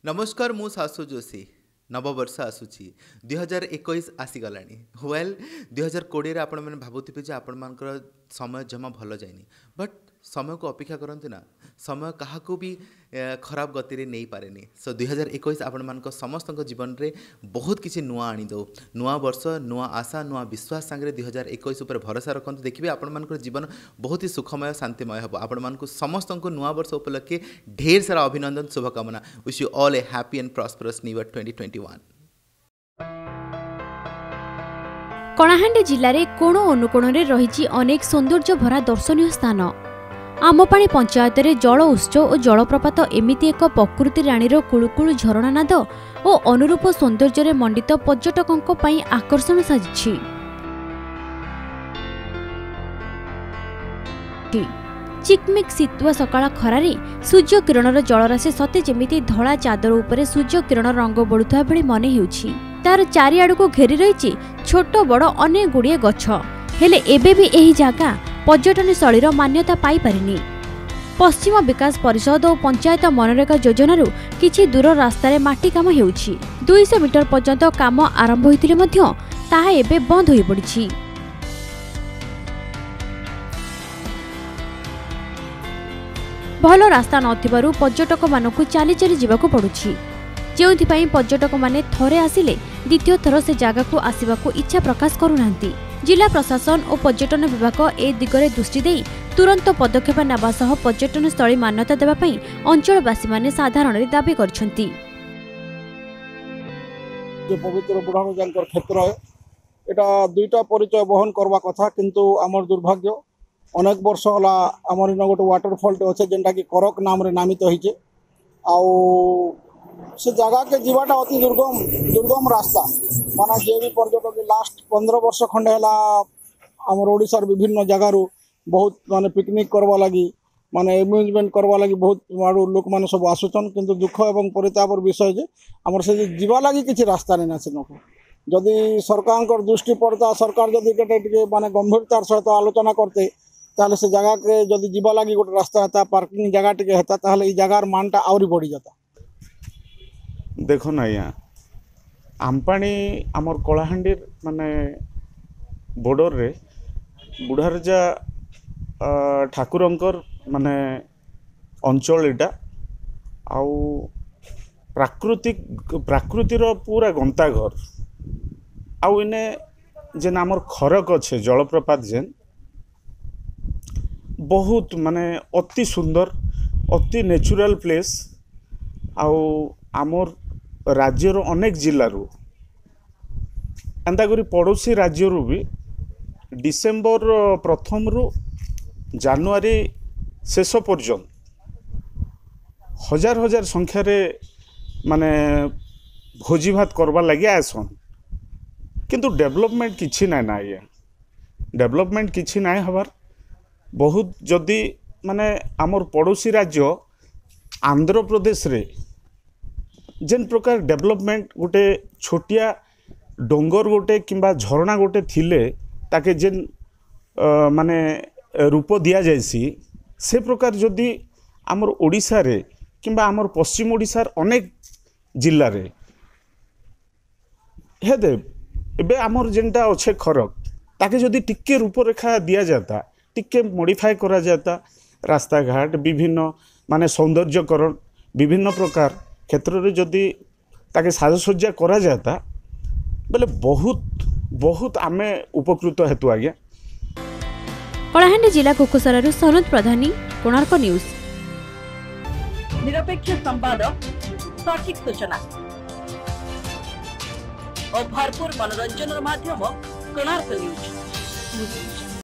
नमस्कार मु सासु जोशी नववर्ष आसूची 2021 आसीगला वेल 2020 आपण मैंने भावुवे जे आपण मानकर समय जमा भल जाए बट समय को अपेक्षा करते ना समय क्या भी खराब गति नहीं पारे सो 2021 आपण मान समस्त जीवन में बहुत किसी नुआ आनीदे नुआ वर्ष नुआ आशा नुआ विश्वास सांगे 2021 उपर भरोसा रखते देखिए आपण मान जीवन बहुत ही सुखमय शांतिमय हम आपण मान समस्त को नुआ वर्ष उपलक्षे ढेर सारा अभिनंदन शुभकामना wish you all A happy and prosperous new year 2021। Kalahandi जिले में कोण अनुकोण रही अनेक सौंदर्य भरा दर्शनीय स्थान आमपाणी पंचायत रे जल उत्स और जलप्रपात एमिति एक प्रकृति राणीर कुळुकुळु झरणा नाद और अनुरूप सौंदर्य मंडित पर्यटकों पई आकर्षण साजिछि। चिकमिक शीतुआ सकाळ खरारे सूर्य किरणर जलराशि सते जेमिति धला चादर उपरे सूर्य किरण रंग बढुथवा भଳି मने हेउछि। तार चारिआडको घेरी रहिछि छोट बड़ अनेक गुड़िए गछ हेले एबे भी एही जागा पर्यटन स्थलीर मान्यता पाई पारिनी। पश्चिम विकास परिषद और पंचायत मनरेगा योजनारू किछि दूर रास्तार माटी काम हेउछि। 200 मीटर पर्यंत काम आरंभ होइतिले मध्य ताहा एबे बंद होई पड़िछि। भल रास्ता नथिबारु पर्यटक मानकु चाली चाली जीवाकु पड़ुछि जेउथिपाई पर्यटक माने थरे आसिले द्वितीय थर से जगह को आसिबाकु इच्छा प्रकाश करुनांती। जिला प्रशासन और पर्यटन विभाग ए दिगरे दृष्टि देई तुरंत पदक्षेप नेबा सह पर्यटन स्थली मान्यता देबा पई अंचलवासी माने साधारण दाबी करछंती। जे पवित्र बुढ़ाणुजांकर क्षेत्र है एटा दुईटा परिचय बहन करवा कथा किंतु आमर दुर्भाग्य अनेक वर्ष होला आमर इन गोटे वाटरफॉल अच्छे जेनटा कि करक नाम रे नामित होइचे आउ से जगह के जीवाटा अति दुर्गम रास्ता माना जे भी पर्यटक लास्ट 15 वर्ष खंडे है आमर ओडिशार विभिन्न जगार बहुत माने पिकनिक करवा लगी माने एम्यूजमेंट करवा लगी बहुत आड़ू लोक मैंने सब आसुचन किंतु दुख एवं परितापर विषय जे आमर से जीवा लगी किसी रास्ता नहीं ना सेन जदि सरकार दृष्टि पड़ता सरकार जदि के माने गंभीरतार सहित आलोचना करते ताहले से जगह के जदि जीवा लगी गोटे रास्ता होता पार्किंग जगह टे होता ताहले ई जगार मानटा आउरी बढ़ी जाता। देखो ना या आमपाणी आमर कलाहांडी माने बॉर्डर रे बुढ़ारजा ठाकुरंकर माने अंचल एटा आउ प्राकृतिर पूरा गंता घर आउ इने जेन आमर खरक अच्छे जलप्रपात जेन बहुत माने अति सुंदर अति नेचुरल प्लेस आउ आमर राज्यर अनेक जिल्लारू एंता करी पड़ोसी राज्यरू भी डिसेम्बर प्रथम रु जानुआरी शेष पर्यंत हजार हजार संख्यार माने भोजी भात करवा लगे आसन किंतु डेवलपमेंट किछि ना ना ये डेवलपमेंट किछि ना हबार बहुत जदि माने आमर पड़ोसी राज्य आंध्र प्रदेश रे जेन प्रकार डेवलपमेंट गोटे छोटिया डोंगर गोटे किंबा झरणा गोटे थिले ताके जेन माने रूप दिया जायसी से प्रकार जदि आमर ओडिशा रे किंबा आमर पश्चिम ओडिशार अनेक जिल्ला रे हे दे एबे आमर जेनटा अच्छे खरक ताके जदि टिके रूपरेखा दिया जाता टिके मॉडिफाई करा जाता रास्ता घाट विभिन्न माने सौंदर्यकरण विभिन्न प्रकार क्षेत्र रे जदि ताके साजसज्जा करा जाता बेले बहुत बहुत आमे उपकृत हेतु आज्ञा। कलाहांडी जिला कोकोसरारू सनत प्रधानी कोणार्क न्यूज निरपेक्ष संवाद सठिक सूचना और भरपूर मनोरंजन माध्यम कोणार्क न्यूज।